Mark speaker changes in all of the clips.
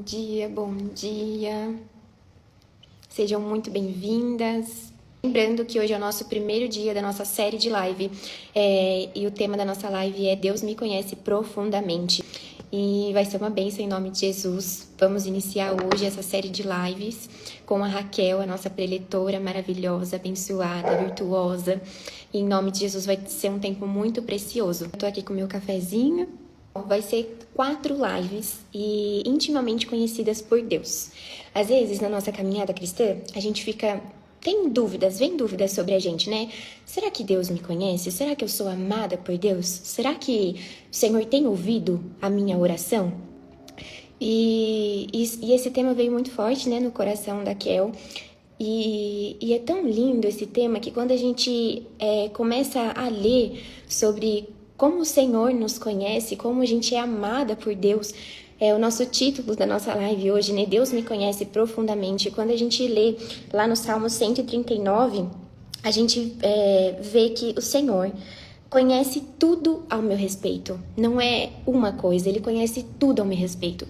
Speaker 1: dia, bom dia. Sejam muito bem-vindas. Lembrando que hoje é o nosso primeiro dia da nossa série de live e o tema da nossa live é Deus me conhece profundamente. E vai ser uma bênção em nome de Jesus. Vamos iniciar hoje essa série de lives com a Raquel, a nossa preletora maravilhosa, abençoada, virtuosa. E em nome de Jesus vai ser um tempo muito precioso. Eu tô aqui com o meu cafezinho. Vai ser 4 lives e intimamente conhecidas por Deus. Às vezes, na nossa caminhada cristã, a gente tem dúvidas, vem dúvidas sobre a gente, né? Será que Deus me conhece? Será que eu sou amada por Deus? Será que o Senhor tem ouvido a minha oração? E esse tema veio muito forte, né, no coração da Kel. E é tão lindo esse tema que quando a gente começa a ler sobre como o Senhor nos conhece, como a gente é amada por Deus, é o nosso título da nossa live hoje, né? Deus me conhece profundamente. Quando a gente lê lá no Salmo 139, a gente vê que o Senhor conhece tudo ao meu respeito. Não é uma coisa, Ele conhece tudo ao meu respeito.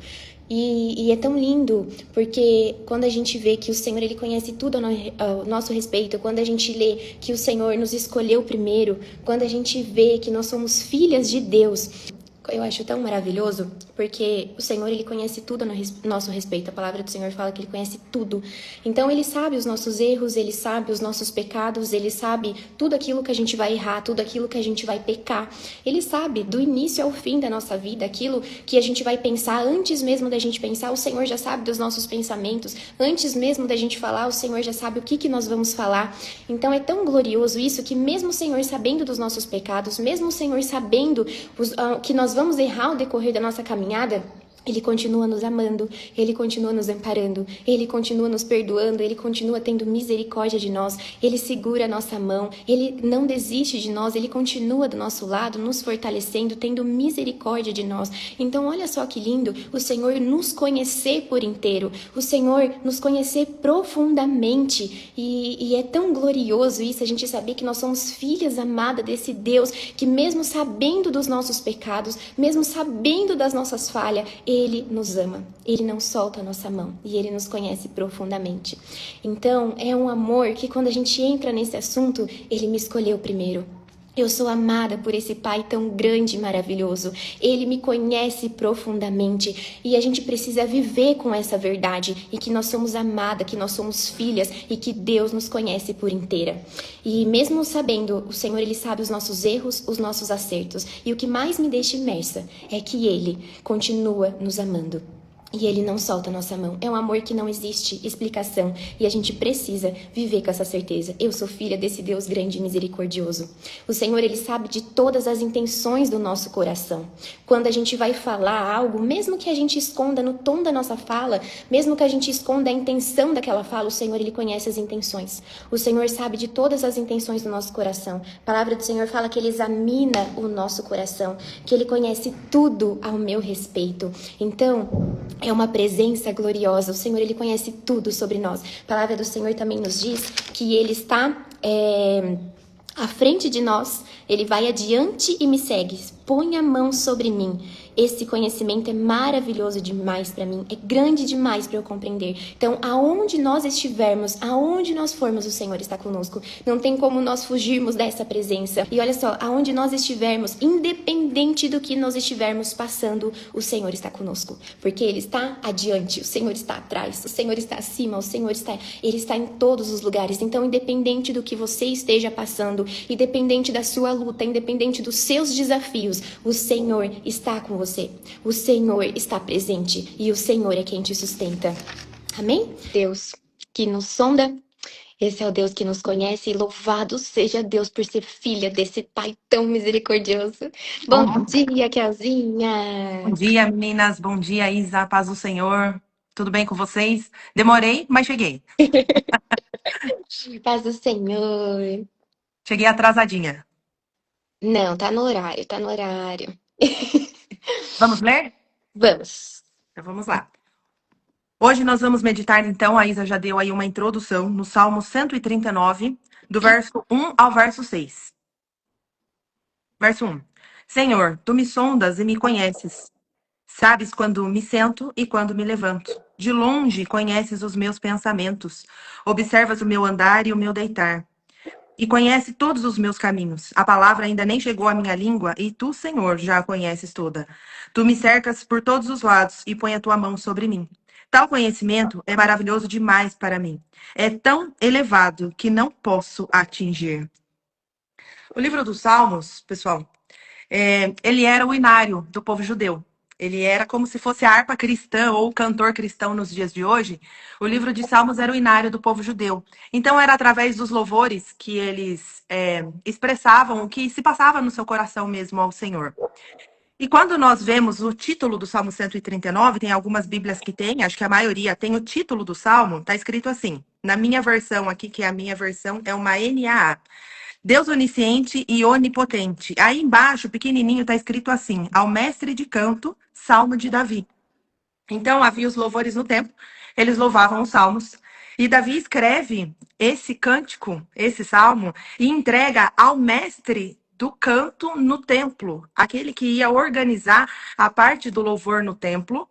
Speaker 1: E é tão lindo, porque quando a gente vê que o Senhor Ele conhece tudo ao nosso respeito, quando a gente lê que o Senhor nos escolheu primeiro, quando a gente vê que nós somos filhas de Deus, eu acho tão maravilhoso, porque o Senhor, Ele conhece tudo a nosso respeito. A palavra do Senhor fala que Ele conhece tudo. Então, Ele sabe os nossos erros, Ele sabe os nossos pecados, Ele sabe tudo aquilo que a gente vai errar, tudo aquilo que a gente vai pecar. Ele sabe do início ao fim da nossa vida, aquilo que a gente vai pensar antes mesmo da gente pensar. O Senhor já sabe dos nossos pensamentos. Antes mesmo da gente falar, o Senhor já sabe o que nós vamos falar. Então, é tão glorioso isso que mesmo o Senhor sabendo dos nossos pecados, mesmo o Senhor sabendo que nós vamos errar ao decorrer da nossa caminhada, Ele continua nos amando, Ele continua nos amparando, Ele continua nos perdoando, Ele continua tendo misericórdia de nós, Ele segura a nossa mão, Ele não desiste de nós, Ele continua do nosso lado, nos fortalecendo, tendo misericórdia de nós. Então olha só que lindo, o Senhor nos conhecer por inteiro, o Senhor nos conhecer profundamente, e é tão glorioso isso, a gente saber que nós somos filhas amadas desse Deus, que mesmo sabendo dos nossos pecados, mesmo sabendo das nossas falhas, Ele nos ama, Ele não solta a nossa mão e Ele nos conhece profundamente. Então, é um amor que quando a gente entra nesse assunto, Ele me escolheu primeiro. Eu sou amada por esse Pai tão grande e maravilhoso. Ele me conhece profundamente e a gente precisa viver com essa verdade e que nós somos amadas, que nós somos filhas e que Deus nos conhece por inteira. E mesmo sabendo, o Senhor Ele sabe os nossos erros, os nossos acertos. E o que mais me deixa imersa é que Ele continua nos amando. E Ele não solta a nossa mão. É um amor que não existe explicação. E a gente precisa viver com essa certeza. Eu sou filha desse Deus grande e misericordioso. O Senhor, Ele sabe de todas as intenções do nosso coração. Quando a gente vai falar algo, mesmo que a gente esconda no tom da nossa fala, mesmo que a gente esconda a intenção daquela fala, o Senhor, Ele conhece as intenções. O Senhor sabe de todas as intenções do nosso coração. A palavra do Senhor fala que Ele examina o nosso coração, que Ele conhece tudo ao meu respeito. Então, é uma presença gloriosa. O Senhor, Ele conhece tudo sobre nós. A palavra do Senhor também nos diz que Ele está à frente de nós. Ele vai adiante e me segue. Põe a mão sobre mim. Esse conhecimento é maravilhoso demais para mim. É grande demais para eu compreender. Então, aonde nós estivermos, aonde nós formos, o Senhor está conosco. Não tem como nós fugirmos dessa presença. E olha só, aonde nós estivermos, independente do que nós estivermos passando, o Senhor está conosco. Porque Ele está adiante, o Senhor está atrás, o Senhor está acima, Ele está em todos os lugares. Então, independente do que você esteja passando, independente da sua luta, independente dos seus desafios, o Senhor está com você. O Senhor está presente e o Senhor é quem te sustenta. Amém? Deus que nos sonda, esse é o Deus que nos conhece, e louvado seja Deus por ser filha desse Pai tão misericordioso. Bom dia, Kelzinha!
Speaker 2: Bom dia, meninas. Bom dia, Isa. Paz do Senhor. Tudo bem com vocês? Demorei, mas cheguei.
Speaker 1: Paz do Senhor!
Speaker 2: Cheguei atrasadinha.
Speaker 1: Não, tá no horário, tá no horário.
Speaker 2: Vamos ler?
Speaker 1: Vamos.
Speaker 2: Então vamos lá. Hoje nós vamos meditar, então, a Isa já deu aí uma introdução no Salmo 139, do verso 1 ao verso 6. Verso 1. Senhor, tu me sondas e me conheces. Sabes quando me sento e quando me levanto. De longe conheces os meus pensamentos. Observas o meu andar e o meu deitar. E conhece todos os meus caminhos. A palavra ainda nem chegou à minha língua, e tu, Senhor, já a conheces toda. Tu me cercas por todos os lados e põe a tua mão sobre mim. Tal conhecimento é maravilhoso demais para mim. É tão elevado que não posso atingir. O livro dos Salmos, pessoal, ele era o inário do povo judeu. Ele era como se fosse a harpa cristã ou o cantor cristão nos dias de hoje. O livro de Salmos era o inário do povo judeu. Então, era através dos louvores que eles expressavam o que se passava no seu coração mesmo ao Senhor. E quando nós vemos o título do Salmo 139, tem algumas Bíblias que tem, acho que a maioria tem o título do Salmo, está escrito assim. Na minha versão aqui, que é a minha versão, é uma NAA. Deus onisciente e onipotente. Aí embaixo, pequenininho, está escrito assim: ao mestre de canto, Salmo de Davi. Então havia os louvores no templo, eles louvavam os salmos. E Davi escreve esse cântico, esse salmo, e entrega ao mestre do canto no templo, aquele que ia organizar a parte do louvor no templo.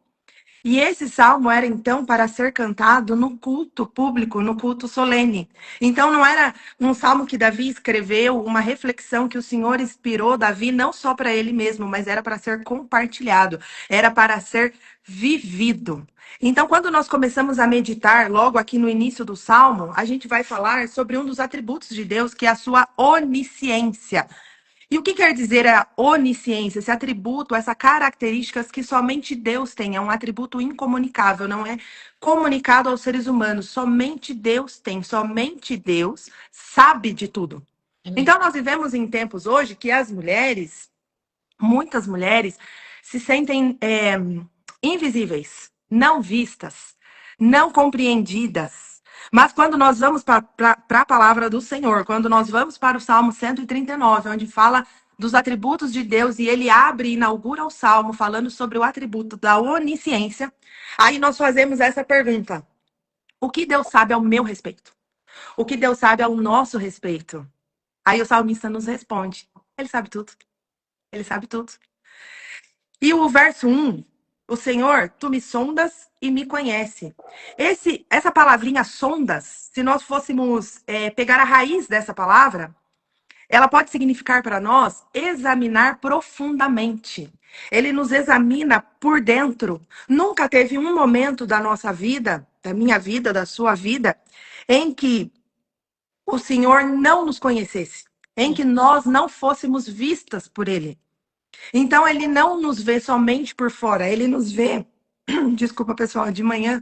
Speaker 2: E esse salmo era então para ser cantado no culto público, no culto solene. Então não era um salmo que Davi escreveu, uma reflexão que o Senhor inspirou Davi não só para ele mesmo, mas era para ser compartilhado, era para ser vivido. Então, quando nós começamos a meditar, logo aqui no início do salmo, a gente vai falar sobre um dos atributos de Deus, que é a sua onisciência. E o que quer dizer a onisciência, esse atributo, essas características que somente Deus tem? É um atributo incomunicável, não é comunicado aos seres humanos. Somente Deus tem, somente Deus sabe de tudo.
Speaker 1: Amém.
Speaker 2: Então, nós vivemos em tempos hoje que as mulheres, muitas mulheres, se sentem invisíveis, não vistas, não compreendidas. Mas quando nós vamos para a palavra do Senhor, quando nós vamos para o Salmo 139, onde fala dos atributos de Deus, e ele abre e inaugura o Salmo falando sobre o atributo da onisciência, aí nós fazemos essa pergunta: o que Deus sabe ao meu respeito? O que Deus sabe ao nosso respeito? Aí o salmista nos responde: ele sabe tudo. Ele sabe tudo. E o verso 1, o Senhor, tu me sondas e me conhece. Essa palavrinha sondas, se nós fôssemos pegar a raiz dessa palavra, ela pode significar para nós examinar profundamente. Ele nos examina por dentro. Nunca teve um momento da nossa vida, da minha vida, da sua vida, em que o Senhor não nos conhecesse, em que nós não fôssemos vistas por Ele. Então, ele não nos vê somente por fora, ele nos vê. Desculpa, pessoal, de manhã.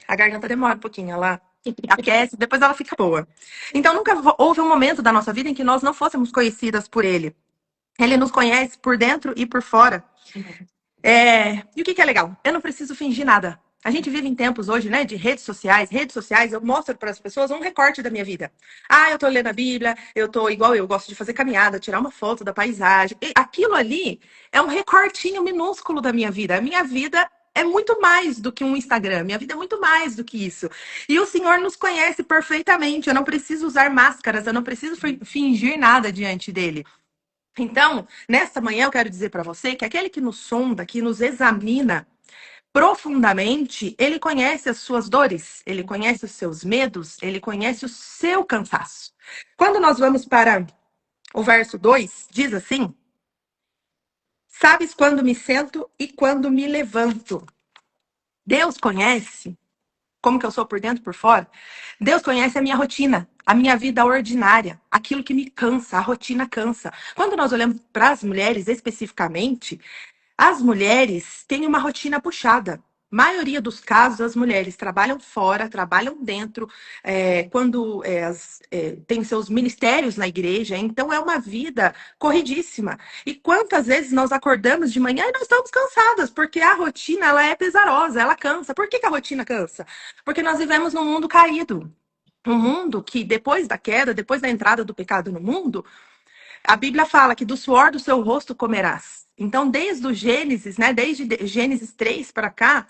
Speaker 2: A garganta demora um pouquinho, ela aquece, depois ela fica boa. Então, nunca houve um momento da nossa vida em que nós não fôssemos conhecidas por ele. Ele nos conhece por dentro e por fora. E o que é legal? Eu não preciso fingir nada. A gente vive em tempos hoje, né, de redes sociais. Redes sociais, eu mostro para as pessoas um recorte da minha vida. Ah, eu tô lendo a Bíblia, eu tô igual eu, gosto de fazer caminhada, tirar uma foto da paisagem. E aquilo ali é um recortinho minúsculo da minha vida. A minha vida é muito mais do que um Instagram. Minha vida é muito mais do que isso. E o Senhor nos conhece perfeitamente. Eu não preciso usar máscaras, eu não preciso fingir nada diante dele. Então, nesta manhã eu quero dizer para você que aquele que nos sonda, que nos examina profundamente, ele conhece as suas dores, ele conhece os seus medos, ele conhece o seu cansaço. Quando nós vamos para o verso 2, diz assim: sabes quando me sento e quando me levanto. Deus conhece como que eu sou por dentro e por fora. Deus conhece a minha rotina, a minha vida ordinária, aquilo que me cansa, a rotina cansa. Quando nós olhamos para as mulheres especificamente, as mulheres têm uma rotina puxada. Maioria dos casos, as mulheres trabalham fora, trabalham dentro, quando têm seus ministérios na igreja, então é uma vida corridíssima. E quantas vezes nós acordamos de manhã e nós estamos cansadas, porque a rotina ela é pesarosa, ela cansa. Por que a rotina cansa? Porque nós vivemos num mundo caído. Um mundo que depois da queda, depois da entrada do pecado no mundo, a Bíblia fala que do suor do seu rosto comerás. Então, desde o Gênesis, né, desde Gênesis 3 para cá,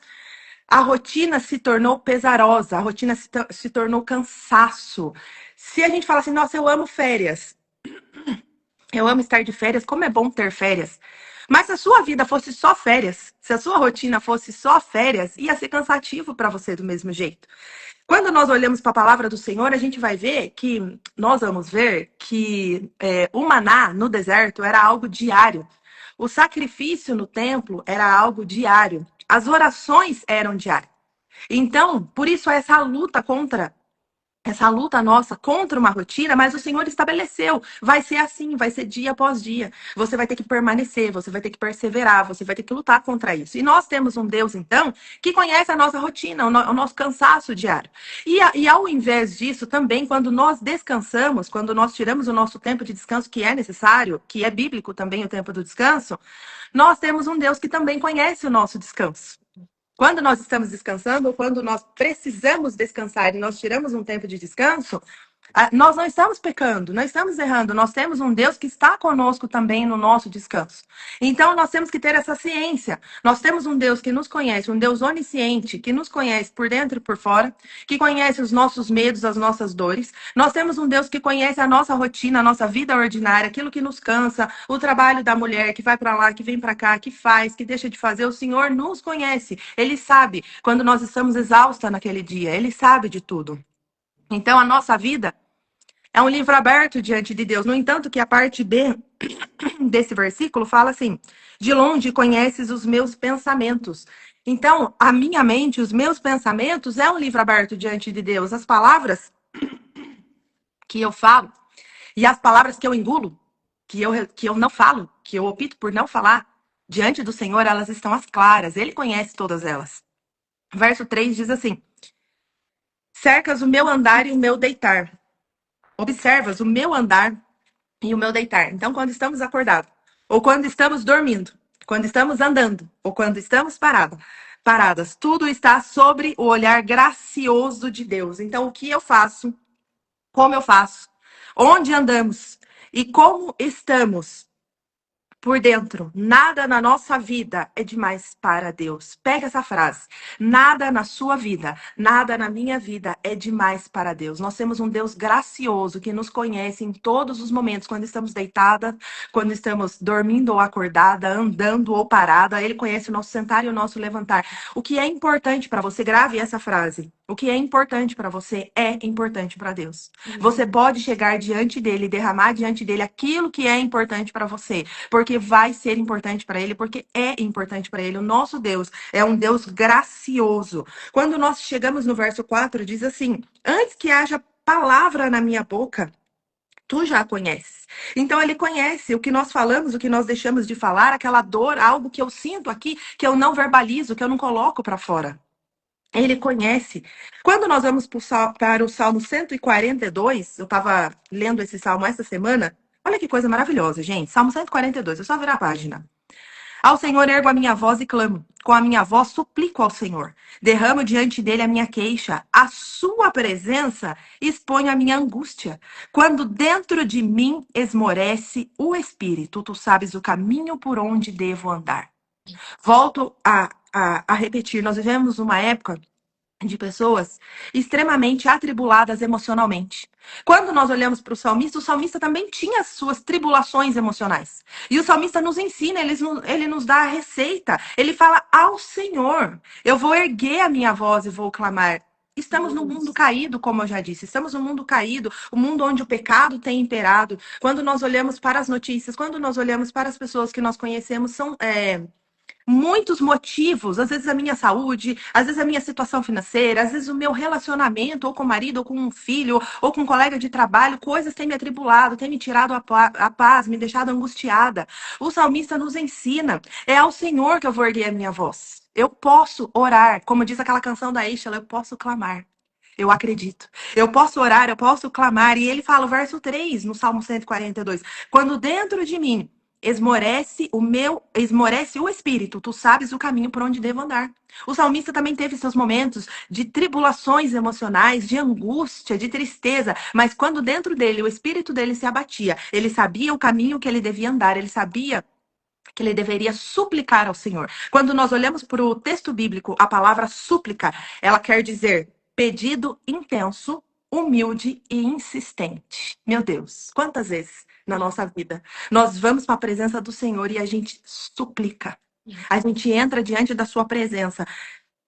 Speaker 2: a rotina se tornou pesarosa, a rotina se tornou cansaço. Se a gente fala assim, nossa, eu amo férias. Eu amo estar de férias, como é bom ter férias. Mas se a sua vida fosse só férias, se a sua rotina fosse só férias, ia ser cansativo para você do mesmo jeito. Quando nós olhamos para a palavra do Senhor, a gente vai ver que, nós vamos ver que o maná no deserto era algo diário. O sacrifício no templo era algo diário. As orações eram diárias. Então, por isso essa luta nossa contra uma rotina, mas o Senhor estabeleceu. Vai ser assim, vai ser dia após dia. Você vai ter que permanecer, você vai ter que perseverar, você vai ter que lutar contra isso. E nós temos um Deus, então, que conhece a nossa rotina, o nosso cansaço diário. E ao invés disso, também, quando nós descansamos, quando nós tiramos o nosso tempo de descanso que é necessário, que é bíblico também o tempo do descanso, nós temos um Deus que também conhece o nosso descanso. Quando nós estamos descansando, ou quando nós precisamos descansar e nós tiramos um tempo de descanso, nós não estamos pecando, não estamos errando. Nós temos um Deus que está conosco também no nosso descanso. Então, nós temos que ter essa ciência. Nós temos um Deus que nos conhece, um Deus onisciente, que nos conhece por dentro e por fora, que conhece os nossos medos, as nossas dores. Nós temos um Deus que conhece a nossa rotina, a nossa vida ordinária, aquilo que nos cansa, o trabalho da mulher que vai para lá, que vem para cá, que faz, que deixa de fazer. O Senhor nos conhece. Ele sabe quando nós estamos exaustas naquele dia. Ele sabe de tudo. Então, a nossa vida é um livro aberto diante de Deus. No entanto, que a parte B desse versículo fala assim: de longe conheces os meus pensamentos. Então, a minha mente, os meus pensamentos, é um livro aberto diante de Deus. As palavras que eu falo e as palavras que eu engulo, que eu não falo, que eu opto por não falar, diante do Senhor, elas estão às claras. Ele conhece todas elas. Verso 3 diz assim: cercas o meu andar e o meu deitar. Observas o meu andar e o meu deitar. Então, quando estamos acordados, ou quando estamos dormindo, quando estamos andando, ou quando estamos paradas, tudo está sobre o olhar gracioso de Deus. Então, o que eu faço, como eu faço, onde andamos e como estamos por dentro, nada na nossa vida é demais para Deus. Pega essa frase. Nada na sua vida, nada na minha vida é demais para Deus. Nós temos um Deus gracioso que nos conhece em todos os momentos, quando estamos deitada, quando estamos dormindo ou acordada, andando ou parada. Ele conhece o nosso sentar e o nosso levantar. O que é importante para você, grave essa frase. O que é importante para você é importante para Deus. Você pode chegar diante dele, derramar diante dele aquilo que é importante para você, porque vai ser importante para ele, porque é importante para ele. O nosso Deus é um Deus gracioso. Quando nós chegamos no verso 4, diz assim: antes que haja palavra na minha boca, tu já conheces. Então ele conhece o que nós falamos, o que nós deixamos de falar, aquela dor, algo que eu sinto aqui, que eu não verbalizo, que eu não coloco para fora. Ele conhece. Quando nós vamos para o Salmo 142, eu estava lendo esse salmo essa semana. Olha que coisa maravilhosa, gente. Salmo 142, é só virar a página. Ao Senhor ergo a minha voz e clamo. Com a minha voz suplico ao Senhor. Derramo diante dele a minha queixa. A sua presença exponho a minha angústia. Quando dentro de mim esmorece o espírito, tu sabes o caminho por onde devo andar. Volto a repetir, nós vivemos uma época de pessoas extremamente atribuladas emocionalmente. Quando nós olhamos para o salmista também tinha as suas tribulações emocionais. E o salmista nos ensina, ele nos dá a receita. Ele fala ao Senhor: eu vou erguer a minha voz e vou clamar. Estamos num mundo caído, como eu já disse. Estamos num mundo caído, um mundo onde o pecado tem imperado. Quando nós olhamos para as notícias, quando nós olhamos para as pessoas que nós conhecemos, são muitos motivos, às vezes a minha saúde, às vezes a minha situação financeira, às vezes o meu relacionamento, ou com o marido, ou com um filho, ou com um colega de trabalho, coisas têm me atribulado, têm me tirado a paz, me deixado angustiada. O salmista nos ensina, é ao Senhor que eu vou erguer a minha voz. Eu posso orar, como diz aquela canção da Eixla, eu posso clamar. Eu acredito. Eu posso orar, eu posso clamar. E ele fala o verso 3 no Salmo 142. Quando dentro de mim esmorece o espírito, tu sabes o caminho por onde devo andar. O salmista também teve seus momentos de tribulações emocionais, de angústia, de tristeza, mas quando dentro dele, o espírito dele se abatia, ele sabia o caminho que ele devia andar, ele sabia que ele deveria suplicar ao Senhor. Quando nós olhamos para o texto bíblico, a palavra súplica, ela quer dizer pedido intenso, humilde e insistente. Meu Deus, quantas vezes na nossa vida nós vamos para a presença do Senhor e a gente suplica. A gente entra diante da sua presença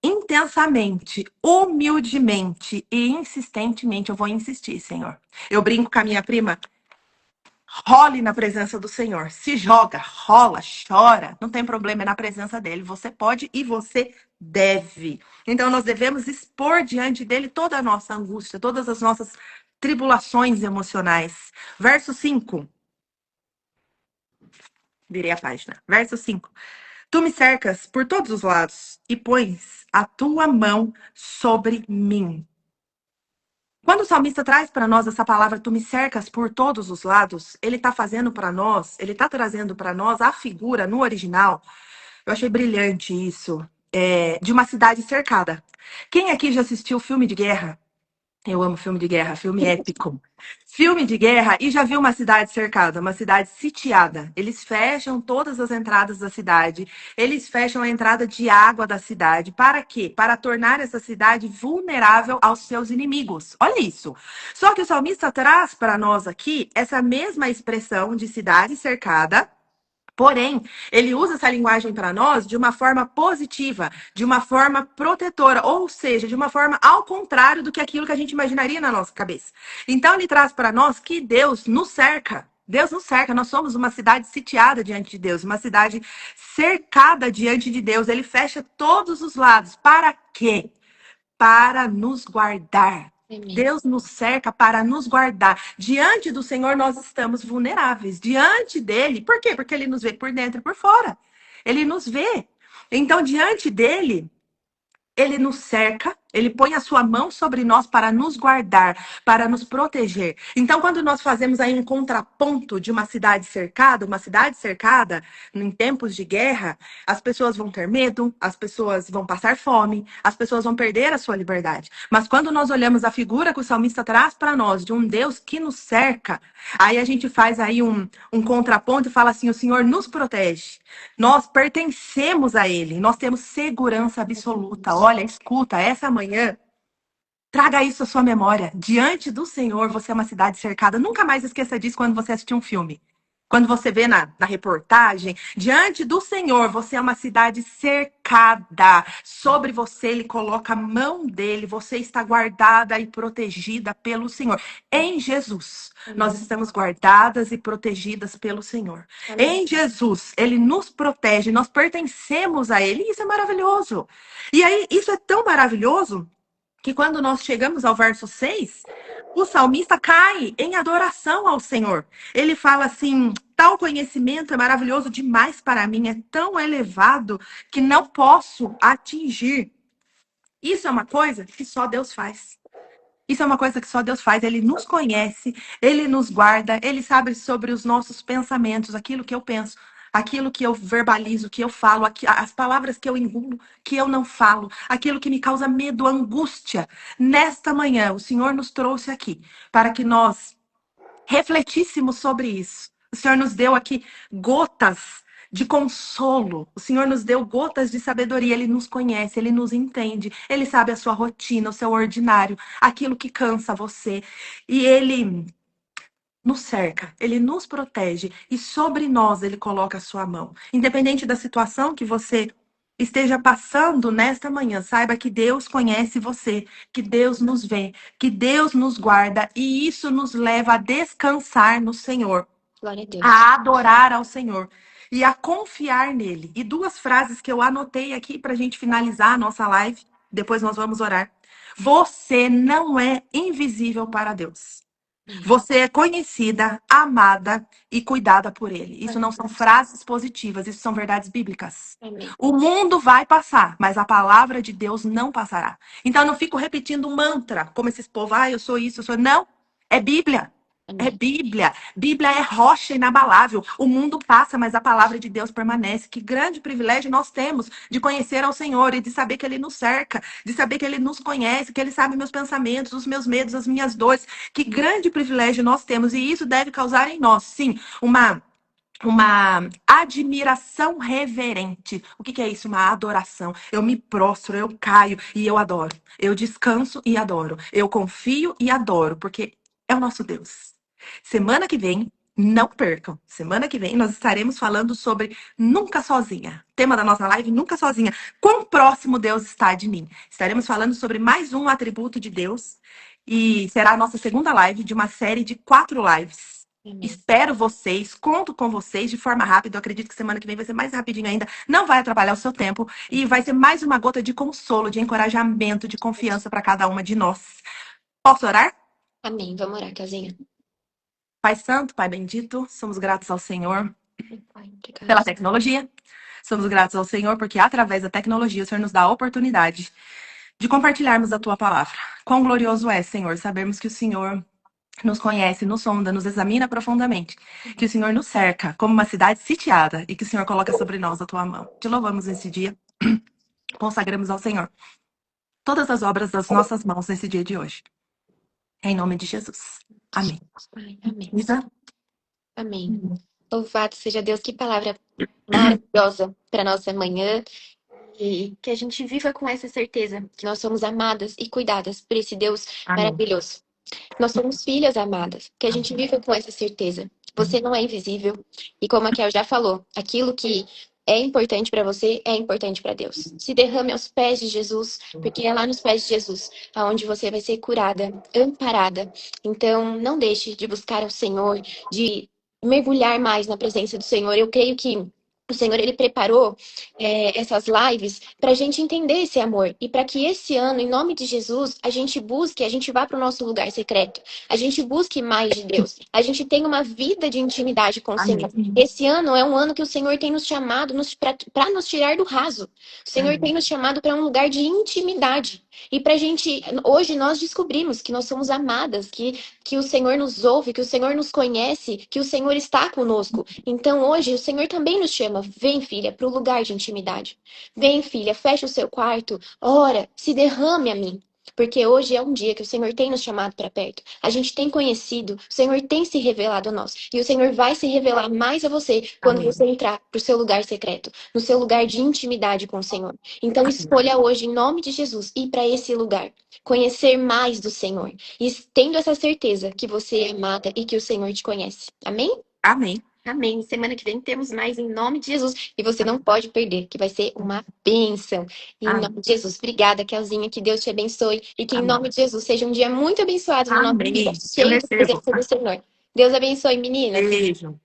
Speaker 2: intensamente, humildemente e insistentemente. Eu vou insistir, Senhor. Eu brinco com a minha prima. Role na presença do Senhor. Se joga, rola, chora. Não tem problema, é na presença dele. Você pode e você deve. Então, nós devemos expor diante dele toda a nossa angústia, todas as nossas tribulações emocionais. Verso 5. Virei a página. Verso 5. Tu me cercas por todos os lados e pões a tua mão sobre mim. Quando o salmista traz para nós essa palavra, tu me cercas por todos os lados, ele está fazendo para nós, ele está trazendo para nós a figura no original. Eu achei brilhante isso, de uma cidade cercada. Quem aqui já assistiu filme de guerra? Eu amo filme de guerra, filme épico. Filme de guerra e já viu uma cidade cercada, uma cidade sitiada. Eles fecham todas as entradas da cidade, eles fecham a entrada de água da cidade. Para quê? Para tornar essa cidade vulnerável aos seus inimigos. Olha isso. Só que o salmista traz para nós aqui essa mesma expressão de cidade cercada. Porém, ele usa essa linguagem para nós de uma forma positiva, de uma forma protetora, ou seja, de uma forma ao contrário do que aquilo que a gente imaginaria na nossa cabeça. Então, ele traz para nós que Deus nos cerca. Deus nos cerca, nós somos uma cidade sitiada diante de Deus, uma cidade cercada diante de Deus. Ele fecha todos os lados. Para quê? Para nos guardar.
Speaker 1: Amém.
Speaker 2: Deus nos cerca para nos guardar. Diante do Senhor nós estamos vulneráveis. Diante dele, por quê? Porque ele nos vê por dentro e por fora. Ele nos vê. Então, diante dele, ele nos cerca, ele põe a sua mão sobre nós para nos guardar, para nos proteger. Então, quando nós fazemos aí um contraponto de uma cidade cercada, em tempos de guerra, as pessoas vão ter medo, as pessoas vão passar fome, as pessoas vão perder a sua liberdade. Mas quando nós olhamos a figura que o salmista traz para nós, de um Deus que nos cerca, aí a gente faz aí um contraponto e fala assim, o Senhor nos protege. Nós pertencemos a ele, nós temos segurança absoluta. Olha, escuta, essa manhã, traga isso à sua memória. Diante do Senhor, você é uma cidade cercada. Nunca mais esqueça disso quando você assistir um filme. Quando você vê na reportagem, diante do Senhor, você é uma cidade cercada. Sobre você, ele coloca a mão dele. Você está guardada e protegida pelo Senhor. Em Jesus, nós estamos guardadas e protegidas pelo Senhor.
Speaker 1: Amém.
Speaker 2: Em Jesus, ele nos protege. Nós pertencemos a ele. E isso é maravilhoso. E aí, isso é tão maravilhoso que quando nós chegamos ao verso 6, o salmista cai em adoração ao Senhor. Ele fala assim, tal conhecimento é maravilhoso demais para mim, é tão elevado que não posso atingir. Isso é uma coisa que só Deus faz. Isso é uma coisa que só Deus faz. Ele nos conhece, ele nos guarda, ele sabe sobre os nossos pensamentos, aquilo que eu penso, aquilo que eu verbalizo, que eu falo, as palavras que eu engulo, que eu não falo, aquilo que me causa medo, angústia. Nesta manhã, o Senhor nos trouxe aqui para que nós refletíssemos sobre isso. O Senhor nos deu aqui gotas de consolo. O Senhor nos deu gotas de sabedoria. Ele nos conhece, ele nos entende. Ele sabe a sua rotina, o seu ordinário, aquilo que cansa você. E ele nos cerca, ele nos protege e sobre nós ele coloca a sua mão. Independente da situação que você esteja passando nesta manhã, saiba que Deus conhece você, que Deus nos vê, que Deus nos guarda e isso nos leva a descansar no Senhor,
Speaker 1: Glória a Deus.
Speaker 2: a adorar ao Senhor e a confiar nele. E duas frases que eu anotei aqui para a gente finalizar a nossa live, depois nós vamos orar. Você não é invisível para Deus. Você é conhecida, amada e cuidada por ele. Isso não são frases positivas, isso são verdades bíblicas.
Speaker 1: Amém.
Speaker 2: O mundo vai passar, mas a palavra de Deus não passará. Então eu não fico repetindo um mantra, como esses povos, eu sou isso, eu sou... Não, é Bíblia. É Bíblia. Bíblia é rocha inabalável. O mundo passa, mas a palavra de Deus permanece. Que grande privilégio nós temos de conhecer ao Senhor e de saber que Ele nos cerca, de saber que Ele nos conhece, que Ele sabe meus pensamentos, os meus medos, as minhas dores. Que grande privilégio nós temos. E isso deve causar em nós, sim, uma uma admiração reverente. O que que é isso? Uma adoração. Eu me prostro, eu caio e eu adoro. Eu descanso e adoro. Eu confio e adoro, porque é o nosso Deus. Semana que vem, não percam. Semana que vem nós estaremos falando sobre nunca sozinha. Tema da nossa live, nunca sozinha. Quão próximo Deus está de mim. Estaremos falando sobre mais um atributo de Deus e será a nossa segunda live de uma série de 4 lives.
Speaker 1: Amém.
Speaker 2: Espero vocês, conto com vocês de forma rápida. Eu acredito que semana que vem vai ser mais rapidinho ainda. Não vai atrapalhar o seu tempo e vai ser mais uma gota de consolo, de encorajamento, de confiança para cada uma de nós. Posso orar?
Speaker 1: Amém. Vamos orar, Kelzinha.
Speaker 2: Pai Santo, Pai Bendito, somos gratos ao Senhor
Speaker 1: Pai,
Speaker 2: pela
Speaker 1: obrigada.
Speaker 2: tecnologia. Somos gratos ao Senhor porque através da tecnologia o Senhor nos dá a oportunidade de compartilharmos a tua palavra. Quão glorioso é, Senhor, sabermos que o Senhor nos conhece, nos sonda, nos examina profundamente, que o Senhor nos cerca como uma cidade sitiada e que o Senhor coloca sobre nós a tua mão. Te louvamos nesse dia, consagramos ao Senhor todas as obras das nossas mãos nesse dia de hoje. Em nome de Jesus. Amém.
Speaker 1: Pai, amém.
Speaker 2: Isa?
Speaker 1: Amém. Louvado seja Deus, que palavra maravilhosa para nossa manhã. E que a gente viva com essa certeza que nós somos amadas e cuidadas por esse Deus
Speaker 2: Amém.
Speaker 1: maravilhoso. Nós somos filhas amadas, que a gente viva com essa certeza. Você não é invisível. E como a Kel já falou, aquilo que é importante para você é importante para Deus. Se derrame aos pés de Jesus, porque é lá nos pés de Jesus aonde você vai ser curada, amparada. Então, não deixe de buscar ao Senhor, de mergulhar mais na presença do Senhor. Eu creio que o Senhor, ele preparou essas lives para a gente entender esse amor e para que esse ano, em nome de Jesus, a gente busque, a gente vá para o nosso lugar secreto, a gente busque mais de Deus, a gente tenha uma vida de intimidade com o Senhor.
Speaker 2: Amém.
Speaker 1: Esse ano é um ano que o Senhor tem nos chamado para nos tirar do raso. O Senhor tem nos chamado para um lugar de intimidade. E para a gente, hoje nós descobrimos que nós somos amadas, que o Senhor nos ouve, que o Senhor nos conhece, que o Senhor está conosco. Então hoje o Senhor também nos chama, vem filha, para o lugar de intimidade. Vem filha, fecha o seu quarto, ora, se derrame a mim. Porque hoje é um dia que o Senhor tem nos chamado para perto. A gente tem conhecido, o Senhor tem se revelado a nós. E o Senhor vai se revelar mais a você quando
Speaker 2: Amém.
Speaker 1: você entrar para o seu lugar secreto, no seu lugar de intimidade com o Senhor. Então escolha hoje, em nome de Jesus, ir para esse lugar. Conhecer mais do Senhor. E tendo essa certeza que você é amada e que o Senhor te conhece. Amém?
Speaker 2: Amém.
Speaker 1: Amém. Semana que vem temos mais em nome de Jesus. E você não pode perder, que vai ser uma bênção. Em
Speaker 2: Amém.
Speaker 1: nome de Jesus. Obrigada, Kelzinha. Que Deus te abençoe. E que em
Speaker 2: Amém.
Speaker 1: nome de Jesus seja um dia muito abençoado na nossa vida.
Speaker 2: Amém. Eu
Speaker 1: Cheio da
Speaker 2: recebo.
Speaker 1: presença do Senhor. Deus abençoe, meninas.
Speaker 2: Beijo.